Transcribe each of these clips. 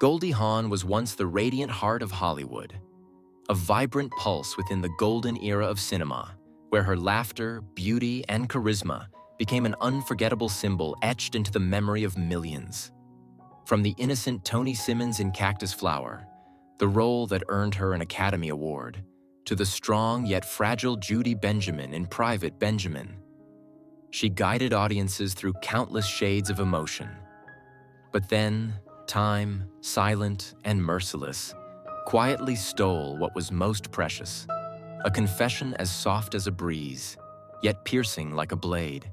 Goldie Hawn was once the radiant heart of Hollywood, a vibrant pulse within the golden era of cinema, where her laughter, beauty, and charisma became an unforgettable symbol etched into the memory of millions. From the innocent Tony Simmons in Cactus Flower, the role that earned her an Academy Award, to the strong yet fragile Judy Benjamin in Private Benjamin, she guided audiences through countless shades of emotion. But then, time, silent and merciless, quietly stole what was most precious, a confession as soft as a breeze, yet piercing like a blade.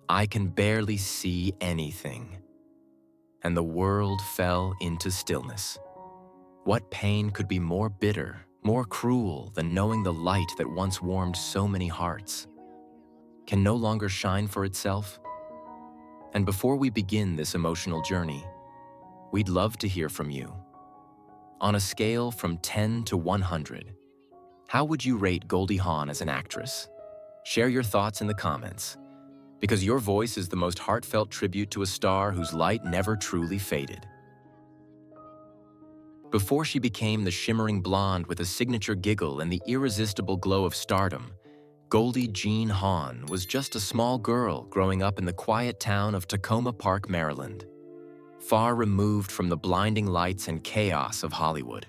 I can barely see anything. And the world fell into stillness. What pain could be more bitter, more cruel than knowing the light that once warmed so many hearts can no longer shine for itself? And before we begin this emotional journey, we'd love to hear from you. On a scale from 10 to 100, how would you rate Goldie Hawn as an actress? Share your thoughts in the comments, because your voice is the most heartfelt tribute to a star whose light never truly faded. Before she became the shimmering blonde with a signature giggle and the irresistible glow of stardom, Goldie Jean Hawn was just a small girl growing up in the quiet town of Tacoma Park, Maryland, far removed from the blinding lights and chaos of Hollywood.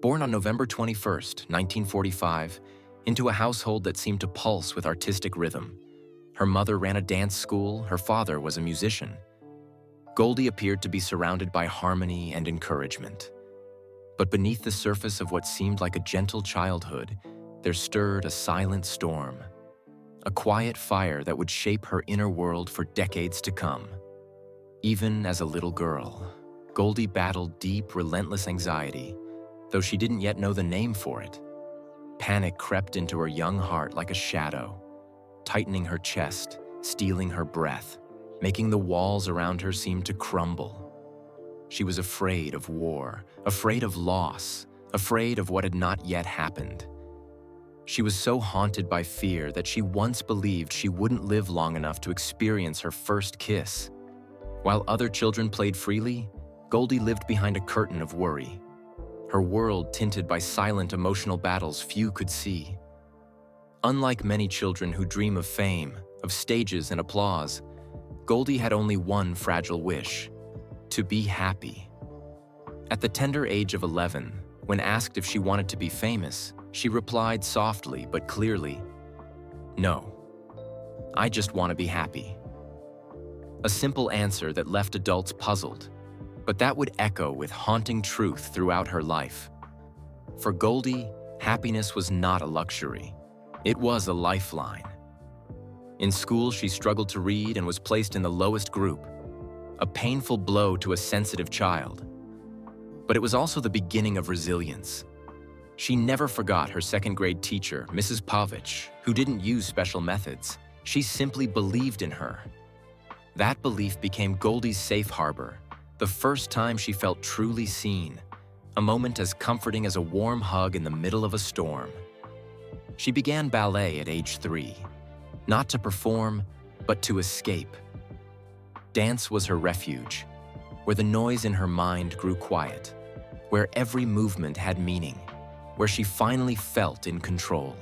Born on November 21st, 1945, into a household that seemed to pulse with artistic rhythm. Her mother ran a dance school, her father was a musician. Goldie appeared to be surrounded by harmony and encouragement. But beneath the surface of what seemed like a gentle childhood, there stirred a silent storm, a quiet fire that would shape her inner world for decades to come. Even as a little girl, Goldie battled deep, relentless anxiety, though she didn't yet know the name for it. Panic crept into her young heart like a shadow, tightening her chest, stealing her breath, making the walls around her seem to crumble. She was afraid of war, afraid of loss, afraid of what had not yet happened. She was so haunted by fear that she once believed she wouldn't live long enough to experience her first kiss. While other children played freely, Goldie lived behind a curtain of worry, her world tinted by silent emotional battles few could see. Unlike many children who dream of fame, of stages and applause, Goldie had only one fragile wish: to be happy. At the tender age of 11, when asked if she wanted to be famous, she replied softly but clearly, "No, I just want to be happy." A simple answer that left adults puzzled, but that would echo with haunting truth throughout her life. For Goldie, happiness was not a luxury. It was a lifeline. In school, she struggled to read and was placed in the lowest group, a painful blow to a sensitive child. But it was also the beginning of resilience. She never forgot her second-grade teacher, Mrs. Pavich, who didn't use special methods. She simply believed in her. That belief became Goldie's safe harbor, the first time she felt truly seen, a moment as comforting as a warm hug in the middle of a storm. She began ballet at age 3, not to perform, but to escape. Dance was her refuge, where the noise in her mind grew quiet, where every movement had meaning, where she finally felt in control.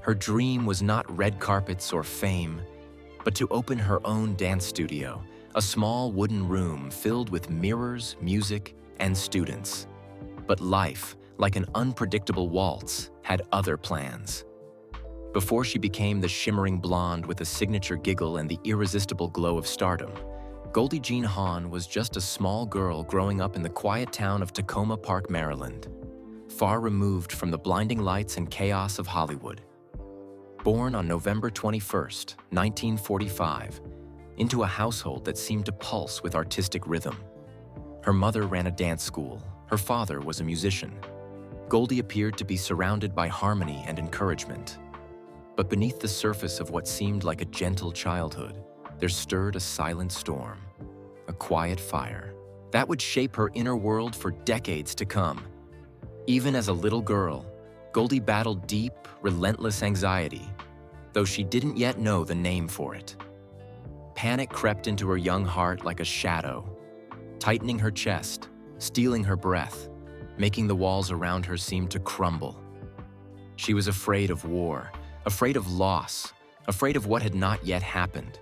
Her dream was not red carpets or fame, but to open her own dance studio, a small wooden room filled with mirrors, music, and students. But life, like an unpredictable waltz, had other plans. Before she became the shimmering blonde with a signature giggle and the irresistible glow of stardom, Goldie Jean Hawn was just a small girl growing up in the quiet town of Tacoma Park, Maryland, far removed from the blinding lights and chaos of Hollywood. Born on November 21st, 1945, into a household that seemed to pulse with artistic rhythm. Her mother ran a dance school, her father was a musician. Goldie appeared to be surrounded by harmony and encouragement. But beneath the surface of what seemed like a gentle childhood, there stirred a silent storm, a quiet fire, that would shape her inner world for decades to come. Even as a little girl, Goldie battled deep, relentless anxiety, though she didn't yet know the name for it. Panic crept into her young heart like a shadow, tightening her chest, stealing her breath, making the walls around her seem to crumble. She was afraid of war, afraid of loss, afraid of what had not yet happened.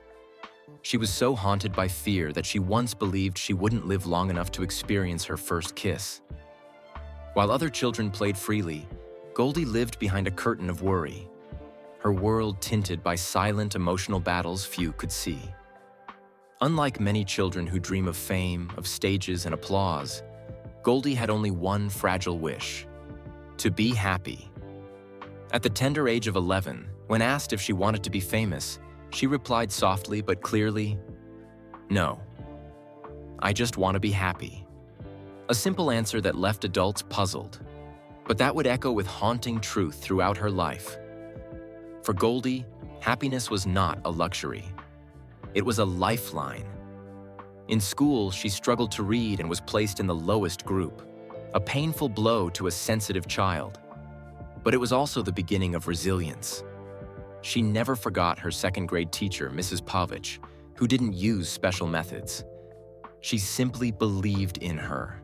She was so haunted by fear that she once believed she wouldn't live long enough to experience her first kiss. While other children played freely, Goldie lived behind a curtain of worry, her world tinted by silent emotional battles few could see. Unlike many children who dream of fame, of stages and applause, Goldie had only one fragile wish: to be happy. At the tender age of 11, when asked if she wanted to be famous, she replied softly but clearly, "No, I just want to be happy." A simple answer that left adults puzzled, but that would echo with haunting truth throughout her life. For Goldie, happiness was not a luxury. It was a lifeline. In school, she struggled to read and was placed in the lowest group, a painful blow to a sensitive child. But it was also the beginning of resilience. She never forgot her second-grade teacher, Mrs. Pavich, who didn't use special methods. She simply believed in her.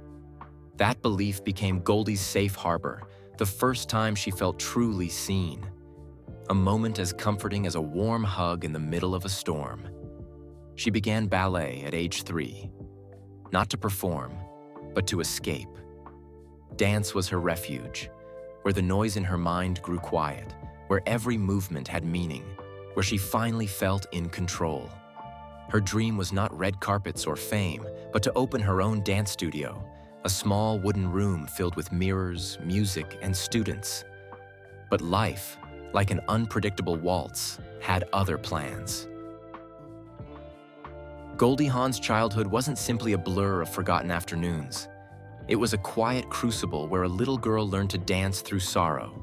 That belief became Goldie's safe harbor, the first time she felt truly seen. A moment as comforting as a warm hug in the middle of a storm. She began ballet at age 3, not to perform, but to escape. Dance was her refuge, where the noise in her mind grew quiet, where every movement had meaning, where she finally felt in control. Her dream was not red carpets or fame, but to open her own dance studio, a small wooden room filled with mirrors, music, and students. But life, like an unpredictable waltz, had other plans. Goldie Hawn's childhood wasn't simply a blur of forgotten afternoons. It was a quiet crucible where a little girl learned to dance through sorrow,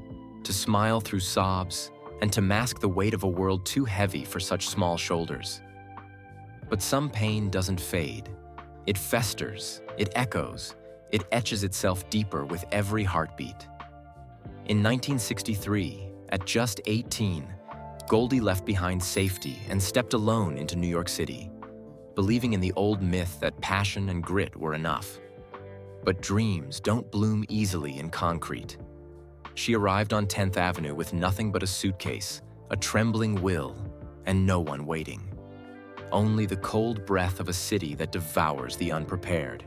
to smile through sobs, and to mask the weight of a world too heavy for such small shoulders. But some pain doesn't fade. It festers, it echoes, it etches itself deeper with every heartbeat. In 1963, at just 18, Goldie left behind safety and stepped alone into New York City, believing in the old myth that passion and grit were enough. But dreams don't bloom easily in concrete. She arrived on 10th Avenue with nothing but a suitcase, a trembling will, and no one waiting. Only the cold breath of a city that devours the unprepared.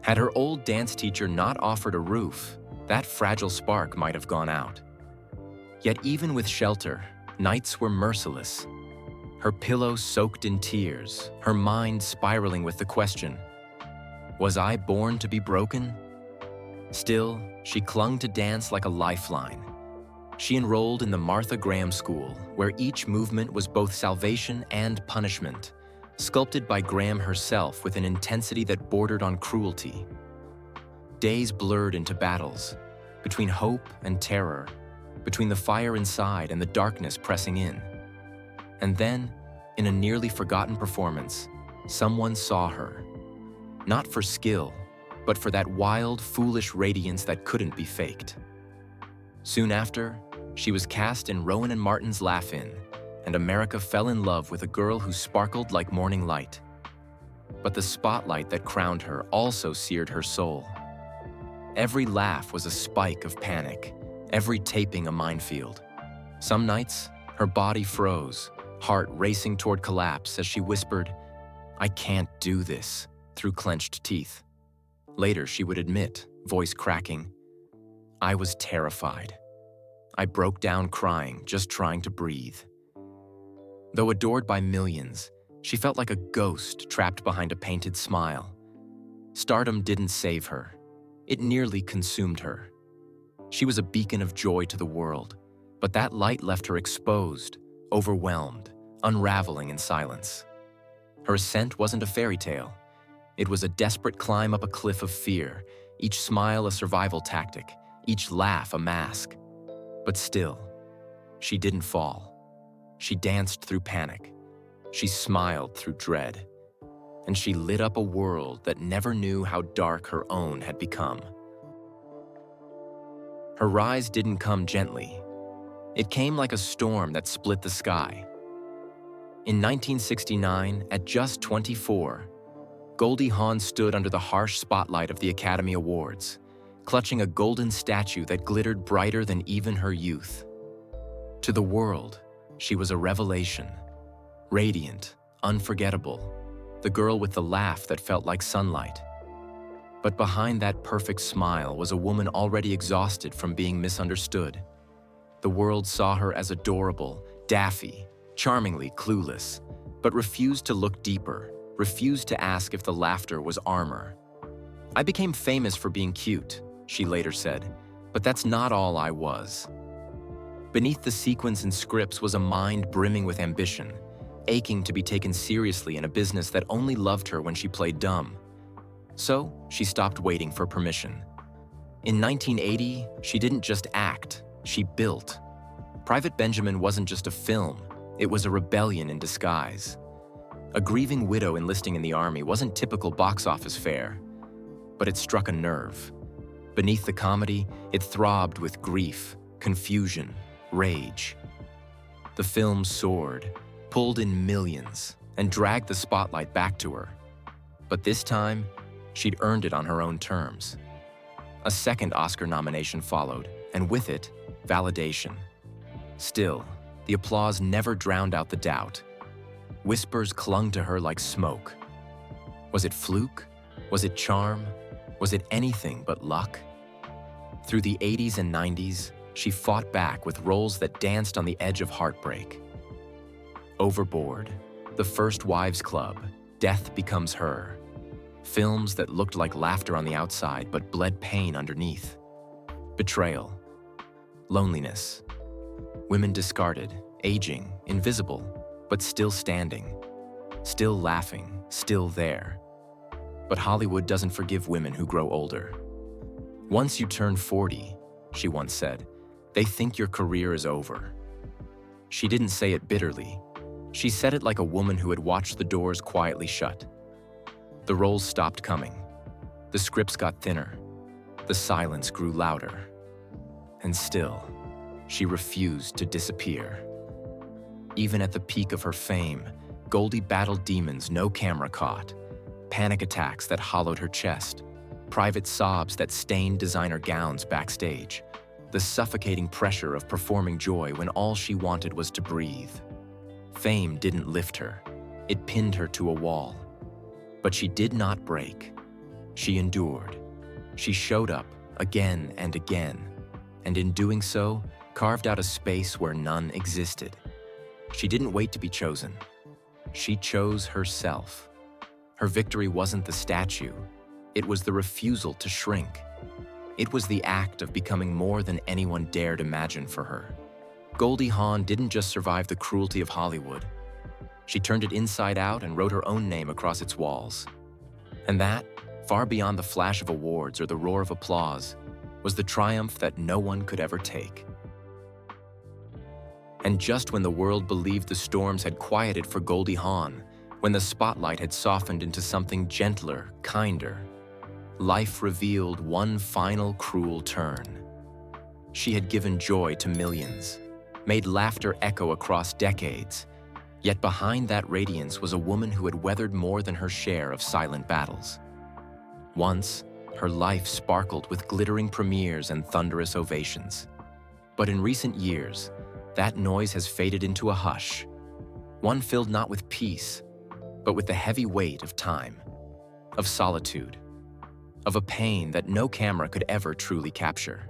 Had her old dance teacher not offered a roof, that fragile spark might have gone out. Yet even with shelter, nights were merciless. Her pillow soaked in tears, her mind spiraling with the question, was I born to be broken? Still, she clung to dance like a lifeline. She enrolled in the Martha Graham School, where each movement was both salvation and punishment, sculpted by Graham herself with an intensity that bordered on cruelty. Days blurred into battles, between hope and terror, between the fire inside and the darkness pressing in. And then, in a nearly forgotten performance, someone saw her. Not for skill, but for that wild, foolish radiance that couldn't be faked. Soon after, she was cast in Rowan and Martin's Laugh-In, and America fell in love with a girl who sparkled like morning light. But the spotlight that crowned her also seared her soul. Every laugh was a spike of panic, every taping a minefield. Some nights, her body froze, heart racing toward collapse as she whispered, "I can't do this," through clenched teeth. Later, she would admit, voice cracking, "I was terrified. I broke down crying, just trying to breathe." Though adored by millions, she felt like a ghost trapped behind a painted smile. Stardom didn't save her. It nearly consumed her. She was a beacon of joy to the world, but that light left her exposed, overwhelmed, unraveling in silence. Her ascent wasn't a fairy tale. It was a desperate climb up a cliff of fear, each smile a survival tactic, each laugh a mask. But still, she didn't fall. She danced through panic. She smiled through dread. And she lit up a world that never knew how dark her own had become. Her rise didn't come gently. It came like a storm that split the sky. In 1969, at just 24, Goldie Hawn stood under the harsh spotlight of the Academy Awards, clutching a golden statue that glittered brighter than even her youth. To the world, she was a revelation. Radiant, unforgettable, the girl with the laugh that felt like sunlight. But behind that perfect smile was a woman already exhausted from being misunderstood. The world saw her as adorable, daffy, charmingly clueless, but refused to look deeper, refused to ask if the laughter was armor. "I became famous for being cute," she later said, "but that's not all I was." Beneath the sequins and scripts was a mind brimming with ambition, aching to be taken seriously in a business that only loved her when she played dumb. So, she stopped waiting for permission. In 1980, she didn't just act, she built. Private Benjamin wasn't just a film, it was a rebellion in disguise. A grieving widow enlisting in the army wasn't typical box office fare, but it struck a nerve. Beneath the comedy, it throbbed with grief, confusion, rage. The film soared, pulled in millions, and dragged the spotlight back to her. But this time, she'd earned it on her own terms. A second Oscar nomination followed, and with it, validation. Still, the applause never drowned out the doubt. Whispers clung to her like smoke. Was it fluke? Was it charm? Was it anything but luck? Through the 80s and 90s, she fought back with roles that danced on the edge of heartbreak. Overboard, The First Wives Club, Death Becomes Her. Films that looked like laughter on the outside but bled pain underneath. Betrayal. Loneliness. Women discarded, aging, invisible, but still standing. Still laughing, still there. But Hollywood doesn't forgive women who grow older. "Once you turn 40, she once said, they think your career is over." She didn't say it bitterly. She said it like a woman who had watched the doors quietly shut. The roles stopped coming. The scripts got thinner. The silence grew louder. And still, she refused to disappear. Even at the peak of her fame, Goldie battled demons no camera caught, panic attacks that hollowed her chest, private sobs that stained designer gowns backstage, the suffocating pressure of performing joy when all she wanted was to breathe. Fame didn't lift her. It pinned her to a wall. But she did not break. She endured. She showed up again and again, and in doing so, carved out a space where none existed. She didn't wait to be chosen. She chose herself. Her victory wasn't the statue. It was the refusal to shrink. It was the act of becoming more than anyone dared imagine for her. Goldie Hawn didn't just survive the cruelty of Hollywood. She turned it inside out and wrote her own name across its walls. And that, far beyond the flash of awards or the roar of applause, was the triumph that no one could ever take. And just when the world believed the storms had quieted for Goldie Hawn, when the spotlight had softened into something gentler, kinder, life revealed one final cruel turn. She had given joy to millions, made laughter echo across decades, yet behind that radiance was a woman who had weathered more than her share of silent battles. Once, her life sparkled with glittering premieres and thunderous ovations. But in recent years, that noise has faded into a hush, one filled not with peace, but with the heavy weight of time, of solitude, of a pain that no camera could ever truly capture.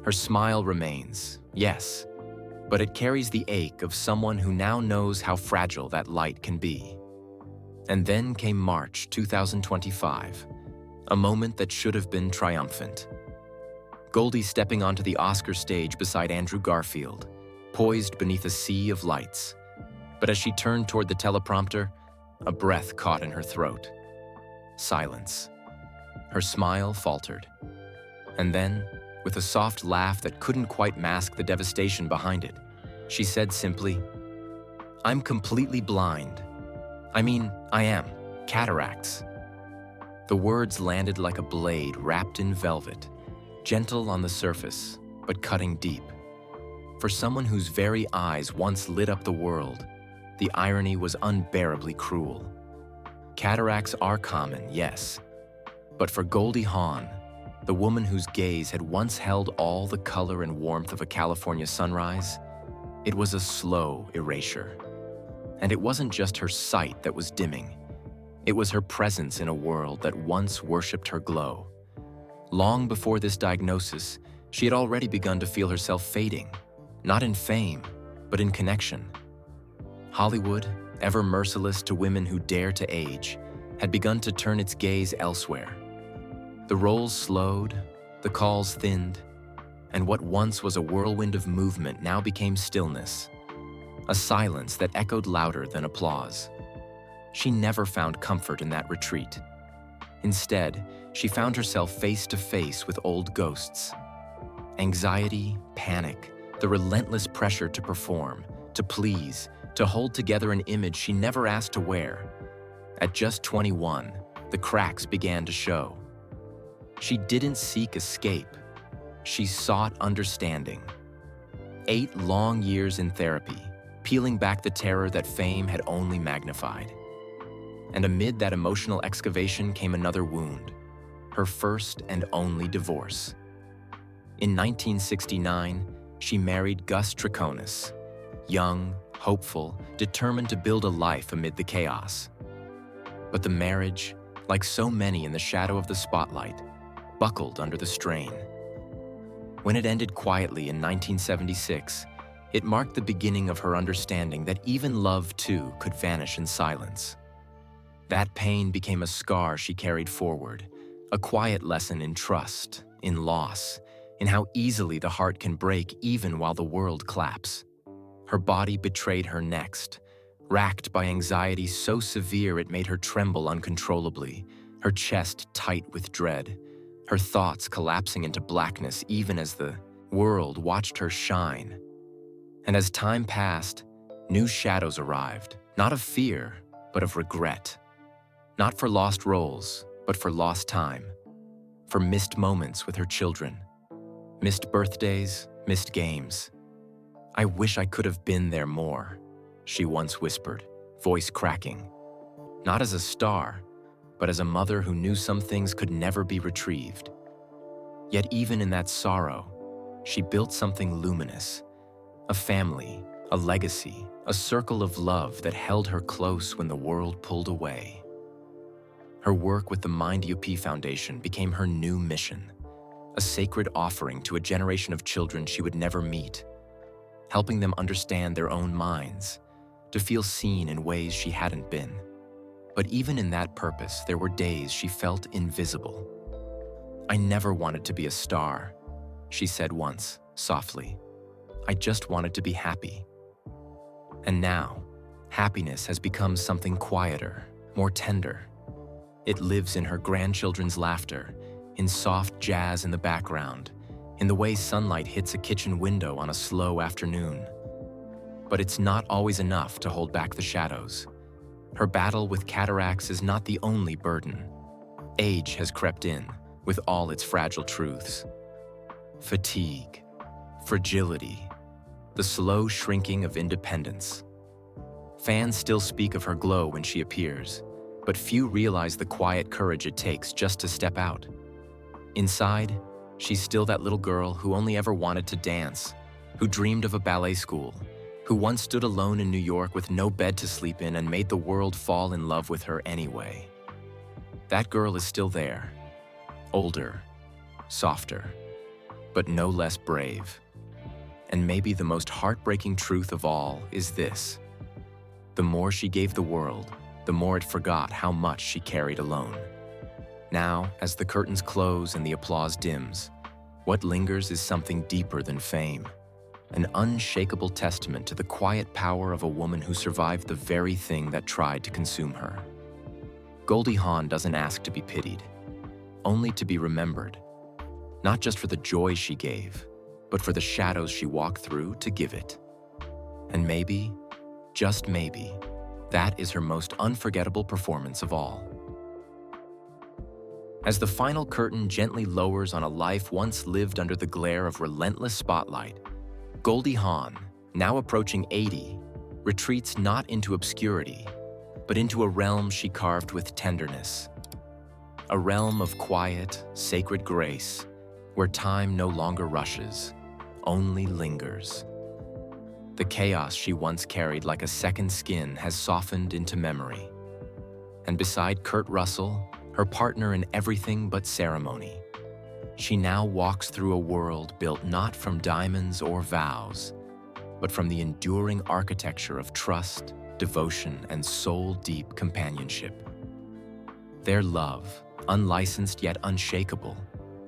Her smile remains, yes, but it carries the ache of someone who now knows how fragile that light can be. And then came March 2025, a moment that should have been triumphant. Goldie stepping onto the Oscar stage beside Andrew Garfield, poised beneath a sea of lights. But as she turned toward the teleprompter, a breath caught in her throat. Silence. Her smile faltered. And then, with a soft laugh that couldn't quite mask the devastation behind it, she said simply, "I'm completely blind. I mean, I am. Cataracts." The words landed like a blade wrapped in velvet, gentle on the surface, but cutting deep. For someone whose very eyes once lit up the world, the irony was unbearably cruel. Cataracts are common, yes. But for Goldie Hawn, the woman whose gaze had once held all the color and warmth of a California sunrise, it was a slow erasure. And it wasn't just her sight that was dimming. It was her presence in a world that once worshipped her glow. Long before this diagnosis, she had already begun to feel herself fading, not in fame, but in connection. Hollywood, ever merciless to women who dare to age, had begun to turn its gaze elsewhere. The roles slowed, the calls thinned, and what once was a whirlwind of movement now became stillness, a silence that echoed louder than applause. She never found comfort in that retreat. Instead, she found herself face to face with old ghosts. Anxiety, panic, the relentless pressure to perform, to please, to hold together an image she never asked to wear. At just 21, the cracks began to show. She didn't seek escape. She sought understanding. 8 long years in therapy, peeling back the terror that fame had only magnified. And amid that emotional excavation came another wound, her first and only divorce. In 1969, she married Gus Triconis, young, hopeful, determined to build a life amid the chaos. But the marriage, like so many in the shadow of the spotlight, buckled under the strain. When it ended quietly in 1976, it marked the beginning of her understanding that even love, too, could vanish in silence. That pain became a scar she carried forward, a quiet lesson in trust, in loss, in how easily the heart can break even while the world claps. Her body betrayed her next, racked by anxiety so severe it made her tremble uncontrollably, her chest tight with dread, her thoughts collapsing into blackness even as the world watched her shine. And as time passed, new shadows arrived, not of fear, but of regret. Not for lost roles, but for lost time. For missed moments with her children. Missed birthdays, missed games. "I wish I could have been there more," she once whispered, voice cracking. Not as a star, but as a mother who knew some things could never be retrieved. Yet even in that sorrow, she built something luminous. A family, a legacy, a circle of love that held her close when the world pulled away. Her work with the Mind UP Foundation became her new mission, a sacred offering to a generation of children she would never meet, helping them understand their own minds, to feel seen in ways she hadn't been. But even in that purpose, there were days she felt invisible. "I never wanted to be a star," she said once, softly. "I just wanted to be happy." And now, happiness has become something quieter, more tender. It lives in her grandchildren's laughter, in soft jazz in the background, in the way sunlight hits a kitchen window on a slow afternoon. But it's not always enough to hold back the shadows. Her battle with cataracts is not the only burden. Age has crept in, with all its fragile truths. Fatigue, fragility, the slow shrinking of independence. Fans still speak of her glow when she appears, but few realize the quiet courage it takes just to step out. Inside, she's still that little girl who only ever wanted to dance, who dreamed of a ballet school, who once stood alone in New York with no bed to sleep in and made the world fall in love with her anyway. That girl is still there, older, softer, but no less brave. And maybe the most heartbreaking truth of all is this: the more she gave the world, the more it forgot how much she carried alone. Now, as the curtains close and the applause dims, what lingers is something deeper than fame. An unshakable testament to the quiet power of a woman who survived the very thing that tried to consume her. Goldie Hawn doesn't ask to be pitied, only to be remembered, not just for the joy she gave, but for the shadows she walked through to give it. And maybe, just maybe, that is her most unforgettable performance of all. As the final curtain gently lowers on a life once lived under the glare of relentless spotlight, Goldie Hawn, now approaching 80, retreats not into obscurity, but into a realm she carved with tenderness. A realm of quiet, sacred grace, where time no longer rushes, only lingers. The chaos she once carried like a second skin has softened into memory. And beside Kurt Russell, her partner in everything but ceremony, she now walks through a world built not from diamonds or vows, but from the enduring architecture of trust, devotion, and soul-deep companionship. Their love, unlicensed yet unshakable,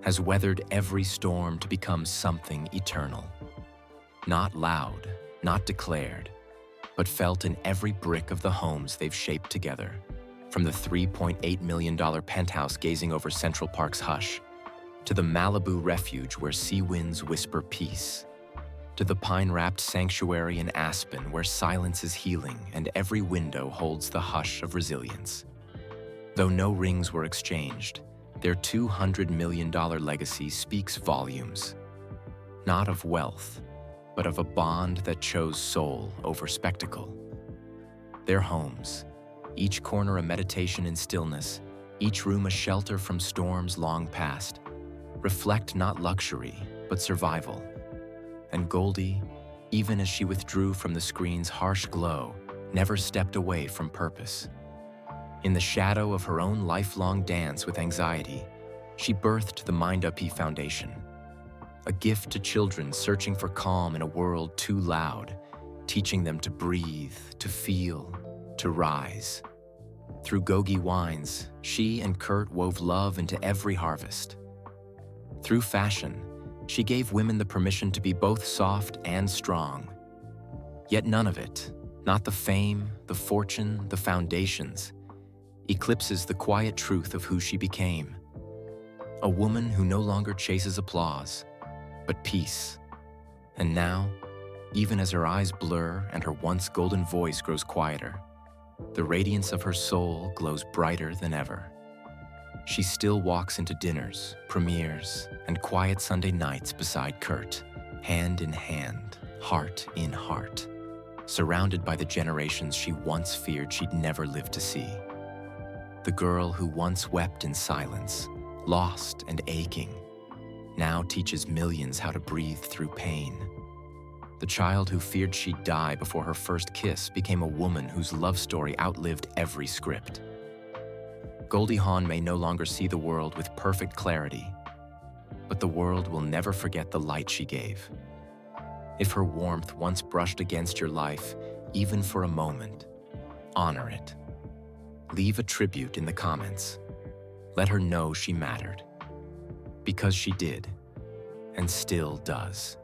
has weathered every storm to become something eternal. Not loud, not declared, but felt in every brick of the homes they've shaped together, from the $3.8 million penthouse gazing over Central Park's hush, to the Malibu refuge where sea winds whisper peace, to the pine-wrapped sanctuary in Aspen where silence is healing and every window holds the hush of resilience. Though no rings were exchanged, their $200 million legacy speaks volumes, not of wealth, but of a bond that chose soul over spectacle. Their homes, each corner a meditation in stillness, each room a shelter from storms long past, reflect not luxury, but survival. And Goldie, even as she withdrew from the screen's harsh glow, never stepped away from purpose. In the shadow of her own lifelong dance with anxiety, she birthed the Mind Up Foundation, a gift to children searching for calm in a world too loud, teaching them to breathe, to feel, to rise. Through Gogi wines, she and Kurt wove love into every harvest. Through fashion, she gave women the permission to be both soft and strong. Yet none of it, not the fame, the fortune, the foundations, eclipses the quiet truth of who she became. A woman who no longer chases applause, but peace. And now, even as her eyes blur and her once golden voice grows quieter, the radiance of her soul glows brighter than ever. She still walks into dinners, premieres, and quiet Sunday nights beside Kurt, hand in hand, heart in heart, surrounded by the generations she once feared she'd never live to see. The girl who once wept in silence, lost and aching, now teaches millions how to breathe through pain. The child who feared she'd die before her first kiss became a woman whose love story outlived every script. Goldie Hawn may no longer see the world with perfect clarity, but the world will never forget the light she gave. If her warmth once brushed against your life, even for a moment, honor it. Leave a tribute in the comments. Let her know she mattered. Because she did, and still does.